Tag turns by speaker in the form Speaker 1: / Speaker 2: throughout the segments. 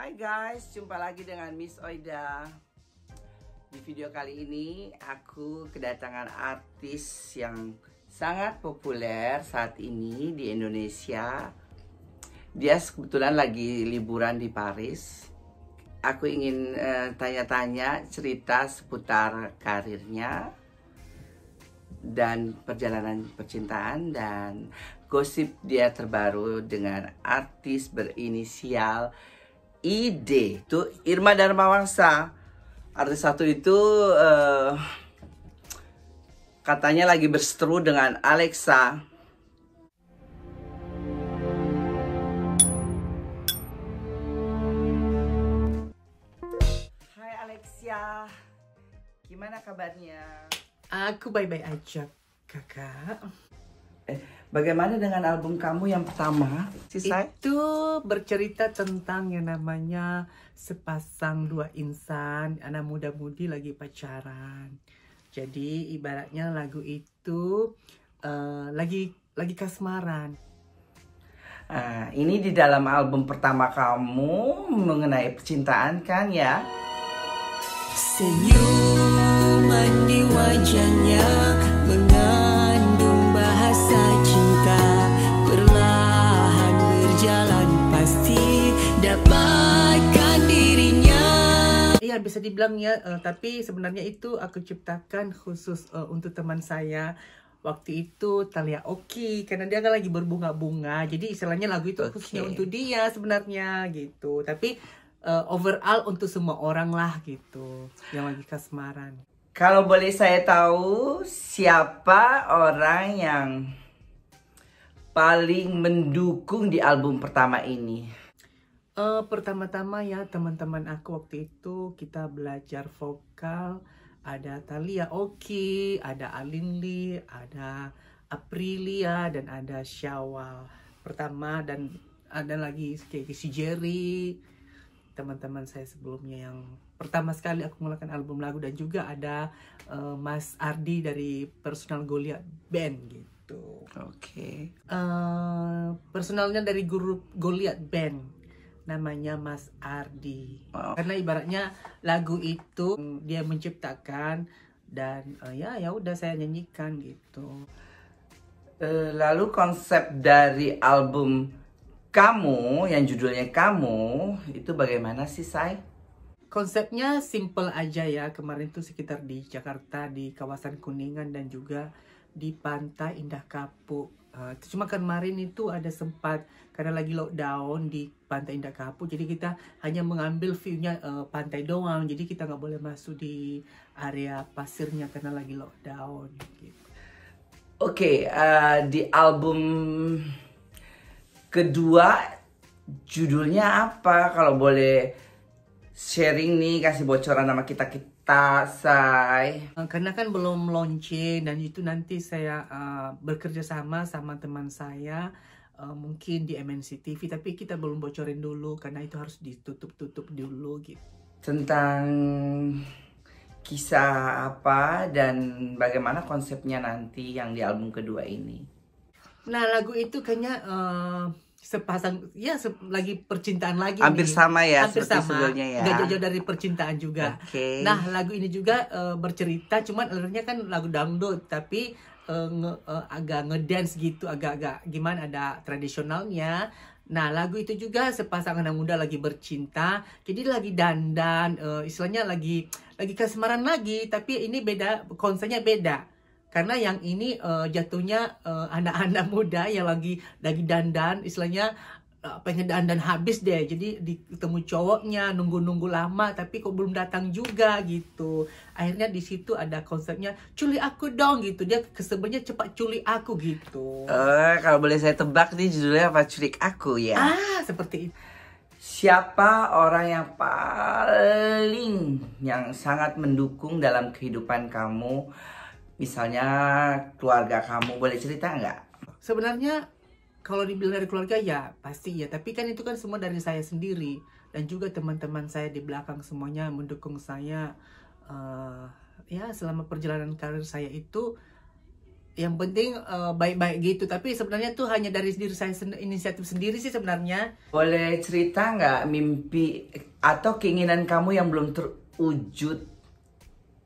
Speaker 1: Hai guys, jumpa lagi dengan Miss Oida. Di video kali ini aku kedatangan artis yang sangat populer saat ini di Indonesia. Dia kebetulan lagi liburan di Paris. Aku ingin tanya-tanya cerita seputar karirnya dan perjalanan percintaan dan gosip dia terbaru dengan artis berinisial ID. Itu Irma Darmawangsa. Artis satu itu katanya lagi berseteru dengan Alexa. Hai Alexia, gimana kabarnya?
Speaker 2: Aku baik-baik aja, kakak.
Speaker 1: Bagaimana dengan album kamu yang pertama, Sisai?
Speaker 2: Itu bercerita tentang yang namanya sepasang dua insan, anak muda-mudi lagi pacaran. Jadi ibaratnya lagu itu lagi kasmaran.
Speaker 1: Ini di dalam album pertama kamu mengenai percintaan kan ya?
Speaker 3: Senyuman di wajahnya mengandung bahasa cinta, perlahan berjalan pasti dapatkan dirinya.
Speaker 2: Iya bisa dibilang ya, tapi sebenarnya itu aku ciptakan khusus untuk teman saya. Waktu itu Thalia Oki, karena dia kan lagi berbunga-bunga, jadi istilahnya lagu itu khususnya untuk dia sebenarnya gitu. Tapi overall untuk semua orang lah gitu yang lagi kasmaran.
Speaker 1: Kalau boleh saya tahu, siapa orang yang paling mendukung di album pertama ini?
Speaker 2: Pertama-tama ya teman-teman aku waktu itu kita belajar vokal. Ada Thalia Oki, ada Alin Lee, ada Aprilia, dan ada Syawal pertama, dan ada lagi kayak si Jerry, teman-teman saya sebelumnya yang pertama sekali aku mengeluarkan album lagu, dan juga ada Mas Ardi dari personal Goliath Band gitu.
Speaker 1: Oke.
Speaker 2: Personalnya dari grup Goliath Band, namanya Mas Ardi.
Speaker 1: Wow.
Speaker 2: Karena ibaratnya lagu itu dia menciptakan dan ya udah saya nyanyikan gitu.
Speaker 1: Lalu konsep dari album kamu yang judulnya Kamu itu bagaimana sih, Say?
Speaker 2: Konsepnya simple aja ya. Kemarin tuh sekitar di Jakarta, di kawasan Kuningan, dan juga di Pantai Indah Kapuk. Cuma kemarin itu ada sempat karena lagi lockdown di Pantai Indah Kapuk, jadi kita hanya mengambil view-nya pantai doang. Jadi kita nggak boleh masuk di area pasirnya karena lagi lockdown gitu.
Speaker 1: Oke, di album kedua judulnya apa? Kalau boleh sharing nih, kasih bocoran nama kita Say.
Speaker 2: Karena kan belum launching, dan itu nanti saya bekerja sama teman saya mungkin di MNC TV, tapi kita belum bocorin dulu karena itu harus ditutup dulu gitu.
Speaker 1: Tentang kisah apa dan bagaimana konsepnya nanti yang di album kedua ini?
Speaker 2: Nah, lagu itu kayaknya sepasang ya lagi percintaan lagi.
Speaker 1: Hampir
Speaker 2: nih.
Speaker 1: sama ya,
Speaker 2: hampir
Speaker 1: seperti
Speaker 2: sama,
Speaker 1: sebelumnya ya.
Speaker 2: gak jauh-jauh dari percintaan juga.
Speaker 1: Okay.
Speaker 2: Nah, lagu ini juga bercerita, cuman alurnya kan lagu dangdut, tapi agak ngedance gitu, agak-agak gimana, ada tradisionalnya. Nah, lagu itu juga sepasang anak muda lagi bercinta, jadi lagi dandan, istilahnya lagi kasmaran lagi, tapi ini beda, konsepnya beda. Karena yang ini jatuhnya anak-anak muda yang lagi dandan, istilahnya pengen dandan habis deh. Jadi ditemu cowoknya, nunggu-nunggu lama tapi kok belum datang juga gitu. Akhirnya di situ ada konsepnya culik aku dong gitu. Dia kesebenarnya cepat culik aku gitu.
Speaker 1: Kalau boleh saya tebak nih judulnya apa? Culik Aku ya.
Speaker 2: Seperti itu.
Speaker 1: Siapa orang yang sangat mendukung dalam kehidupan kamu? Misalnya keluarga kamu, boleh cerita nggak?
Speaker 2: Sebenarnya kalau dibilang dari keluarga ya pasti ya, tapi kan itu kan semua dari saya sendiri, dan juga teman-teman saya di belakang semuanya mendukung saya ya selama perjalanan karir saya itu. Yang penting baik-baik gitu. Tapi sebenarnya tuh hanya dari diri saya inisiatif sendiri sih sebenarnya.
Speaker 1: Boleh cerita nggak mimpi atau keinginan kamu yang belum terwujud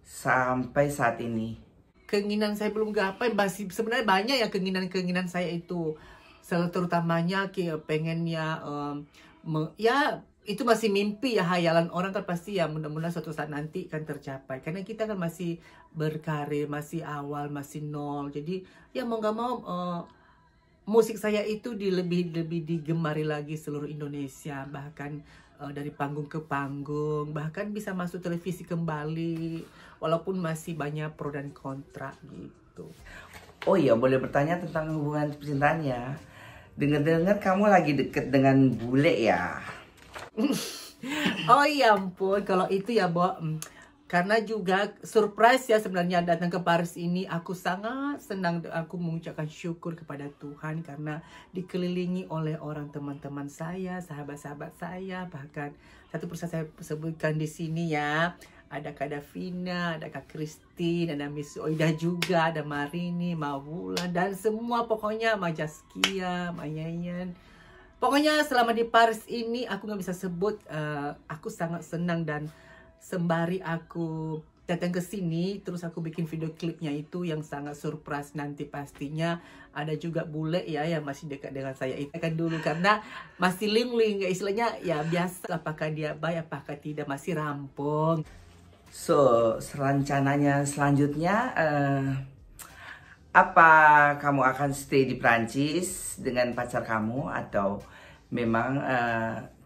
Speaker 1: sampai saat ini?
Speaker 2: Keinginan saya belum gapai, masih sebenarnya banyak ya keinginan saya itu. Terutamanya pengennya ya itu masih mimpi ya, hayalan orang kan pasti ya, mudah-mudahan suatu saat nanti kan tercapai. Karena kita kan masih berkarir, masih awal, masih nol. Jadi ya mau nggak mau musik saya itu lebih digemari lagi seluruh Indonesia, bahkan dari panggung ke panggung, bahkan bisa masuk televisi kembali, walaupun masih banyak pro dan kontra gitu.
Speaker 1: Oh iya, boleh bertanya tentang hubungan percintaannya? Dengar-dengar kamu lagi deket dengan bule ya?
Speaker 2: Oh iya ampun, kalau itu ya Bo, karena juga surprise ya sebenarnya datang ke Paris ini. Aku sangat senang, aku mengucapkan syukur kepada Tuhan karena dikelilingi oleh orang teman-teman saya, sahabat-sahabat saya, bahkan satu persatu saya sebutkan di sini ya. Ada Kak Davina, ada Kak Christine, ada Miss Oida juga, ada Marini, Mawula, dan semua pokoknya Majaskia, Mayayan. Pokoknya selama di Paris ini aku nggak bisa sebut, aku sangat senang, dan sembari aku datang ke sini, terus aku bikin video klipnya itu yang sangat surprise nanti pastinya. Ada juga bule ya yang masih dekat dengan saya itu kan dulu, karena masih ling-ling, istilahnya ya biasa, apakah dia baik, apakah tidak, masih rampung.
Speaker 1: So, rencananya selanjutnya apa kamu akan stay di Prancis dengan pacar kamu atau memang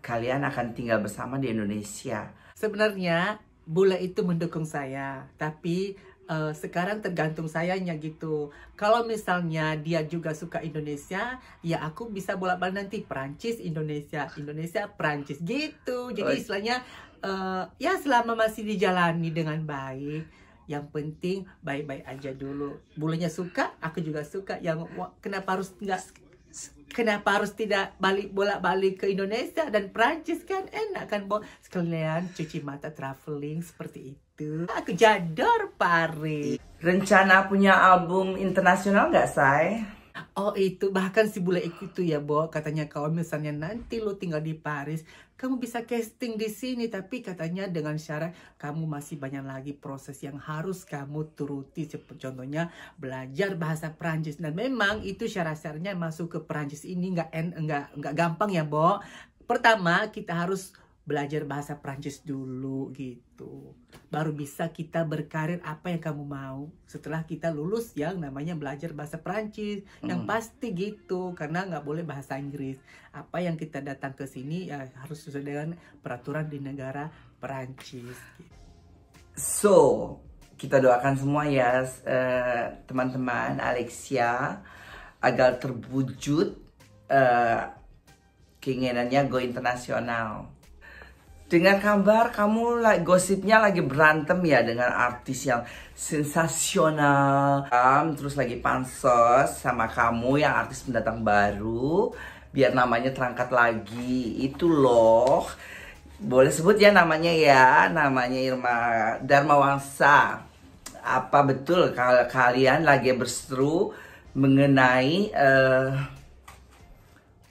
Speaker 1: kalian akan tinggal bersama di Indonesia?
Speaker 2: Sebenarnya bule itu mendukung saya, tapi sekarang tergantung sayanya gitu. Kalau misalnya dia juga suka Indonesia, ya aku bisa bolak-balik nanti Prancis, Indonesia, Indonesia, Prancis gitu. Jadi istilahnya ya selama masih dijalani dengan baik, yang penting baik-baik aja dulu. Bulenya suka, aku juga suka. Yang kenapa harus tidak bolak-balik ke Indonesia dan Prancis, kan enak kan Bo, sekalian cuci mata traveling seperti itu. Aku jador Paris.
Speaker 1: Rencana punya album internasional nggak, Say?
Speaker 2: Oh itu, bahkan si bule itu ya Bo, katanya kalau misalnya nanti lo tinggal di Paris, kamu bisa casting di sini, tapi katanya dengan syarat kamu masih banyak lagi proses yang harus kamu turuti, contohnya belajar bahasa Prancis. Dan memang itu syarat-syaratnya masuk ke Prancis ini nggak gampang ya Bo. Pertama kita harus belajar bahasa Prancis dulu gitu, baru bisa kita berkarir apa yang kamu mau setelah kita lulus yang namanya belajar bahasa Prancis. Yang pasti gitu, karena nggak boleh bahasa Inggris. Apa yang kita datang ke sini ya harus sesuai dengan peraturan di negara Prancis.
Speaker 1: So, kita doakan semua ya teman-teman Alexia agar terwujud keinginannya go internasional. Dengar kabar kamu gosipnya lagi berantem ya dengan artis yang sensasional, terus lagi pansos sama kamu yang artis pendatang baru biar namanya terangkat lagi itu loh. Boleh sebut ya namanya Irma Darmawangsa. Apa betul kalau kalian lagi berseteru mengenai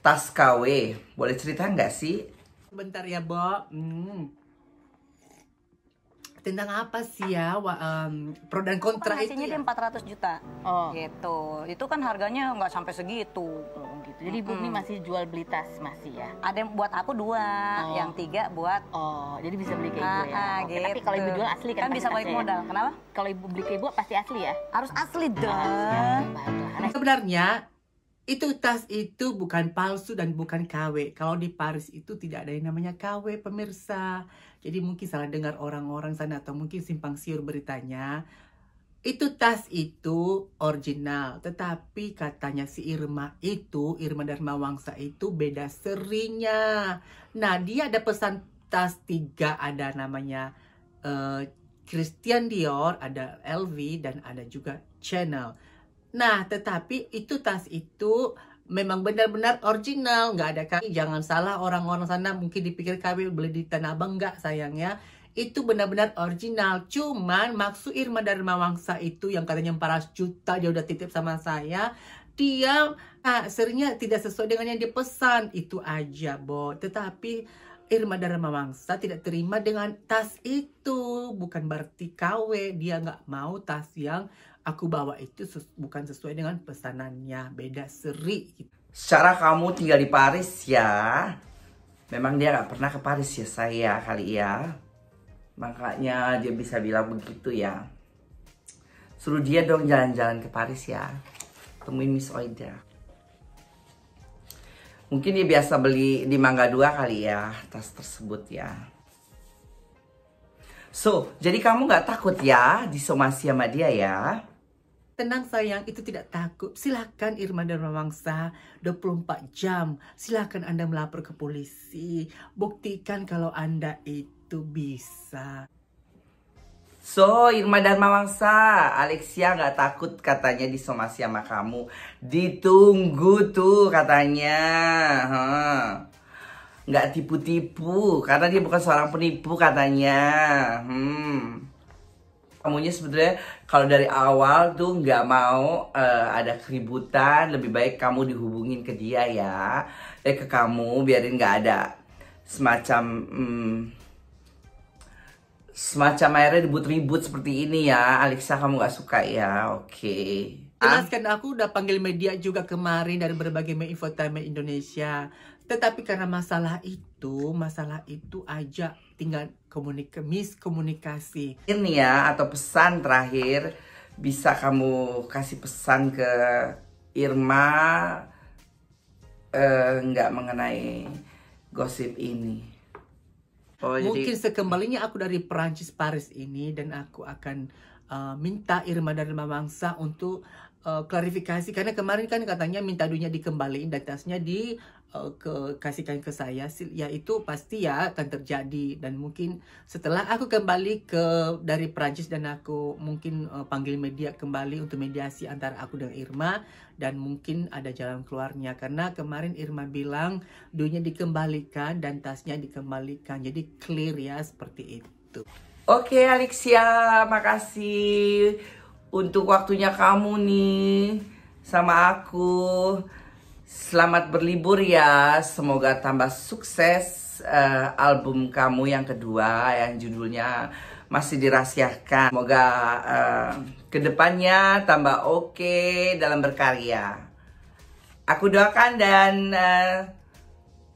Speaker 1: tas KW? Boleh cerita nggak sih?
Speaker 2: Bentar ya Bo, tentang apa sih ya pro dan kontra
Speaker 4: kan
Speaker 2: itu
Speaker 4: hasilnya
Speaker 2: ya?
Speaker 4: dia 400 juta gitu, itu kan harganya nggak sampai segitu
Speaker 5: gitu. Jadi Ibu ini masih jual beli tas masih ya?
Speaker 4: ada yang buat aku 2, yang 3 buat
Speaker 5: jadi bisa beli ke Ibu ya? Oke,
Speaker 4: gitu.
Speaker 5: tapi kalau Ibu jual asli kan
Speaker 4: bisa balik modal, kenapa?
Speaker 5: Kalau Ibu beli ke Ibu pasti asli ya?
Speaker 4: Harus asli dong.
Speaker 5: Baiklah.
Speaker 2: Sebenarnya itu tas itu bukan palsu dan bukan KW. Kalau di Paris itu tidak ada yang namanya KW pemirsa. Jadi mungkin salah dengar orang-orang sana atau mungkin simpang siur beritanya. Itu tas itu original, tetapi katanya si Irma Darmawangsa itu beda serinya. Nah dia ada pesan tas 3, ada namanya Christian Dior, ada LV, dan ada juga Chanel. Nah, tetapi itu tas itu memang benar-benar original, nggak ada KW. Jangan salah orang-orang sana mungkin dipikir KW beli di Tanah Abang, nggak sayangnya. itu benar-benar original. Cuman maksud Irma Darmawangsa itu yang katanya 400 juta dia udah titip sama saya, dia seringnya tidak sesuai dengan yang dipesan. Itu aja, Bo. Tetapi Irma Darmawangsa tidak terima dengan tas itu. Bukan berarti KW. Dia nggak mau tas yang aku bawa itu bukan sesuai dengan pesanannya. Beda seri.
Speaker 1: Secara kamu tinggal di Paris ya. Memang dia nggak pernah ke Paris ya saya kali ya. Makanya dia bisa bilang begitu ya. Suruh dia dong jalan-jalan ke Paris ya. Temuin Miss Oida. Mungkin dia biasa beli di Mangga 2 kali ya, tas tersebut ya. So, jadi kamu nggak takut ya disomasi sama dia ya?
Speaker 2: Tenang sayang, itu tidak takut. Silakan Irma Darmawangsa, 24 jam. Silakan Anda melapor ke polisi. Buktikan kalau Anda itu bisa.
Speaker 1: So, Irma Darmawangsa, Alexia nggak takut katanya disomasi sama kamu. Ditunggu tuh katanya. Nggak tipu-tipu, karena dia bukan seorang penipu katanya. Kamunya sebetulnya kalau dari awal tuh nggak mau ada keributan. Lebih baik kamu dihubungin ke dia ya. Ke kamu, biarin nggak ada semacam akhirnya ribut-ribut seperti ini ya. Alexia, kamu gak suka ya? Oke.
Speaker 2: Jelaskan, aku udah panggil media juga kemarin dari berbagai infotainment Indonesia. Tetapi karena masalah itu aja tinggal miskomunikasi.
Speaker 1: Ini ya, atau pesan terakhir, bisa kamu kasih pesan ke Irma nggak mengenai gosip ini?
Speaker 2: Mungkin sekembalinya aku dari Perancis Paris ini, dan aku akan minta Irma Darmawangsa untuk klarifikasi, karena kemarin kan katanya minta duitnya dikembaliin dan tasnya kasihkan ke saya. Ya itu pasti ya akan terjadi, dan mungkin setelah aku kembali dari Perancis dan aku mungkin panggil media kembali untuk mediasi antara aku dengan Irma, dan mungkin ada jalan keluarnya, karena kemarin Irma bilang duitnya dikembalikan dan tasnya dikembalikan. Jadi clear ya, seperti itu.
Speaker 1: Oke Alexia, makasih untuk waktunya kamu nih sama aku. Selamat berlibur ya, semoga tambah sukses album kamu yang kedua yang judulnya masih dirahasiakan. Semoga kedepannya tambah oke dalam berkarya. Aku doakan, dan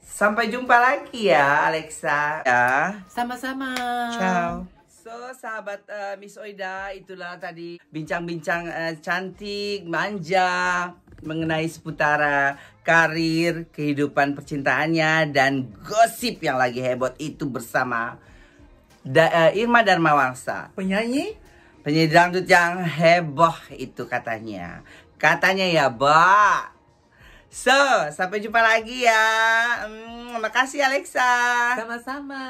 Speaker 1: sampai jumpa lagi ya Alexa ya.
Speaker 2: Sama-sama.
Speaker 1: Ciao. So sahabat Miss Oida, itulah tadi bincang-bincang cantik, manja mengenai seputar karir, kehidupan percintaannya, dan gosip yang lagi heboh itu bersama Irma Darmawangsa, penyanyi dangdut yang heboh itu katanya ya, Mbak. So, sampai jumpa lagi ya. Makasih Alexa.
Speaker 2: Sama-sama.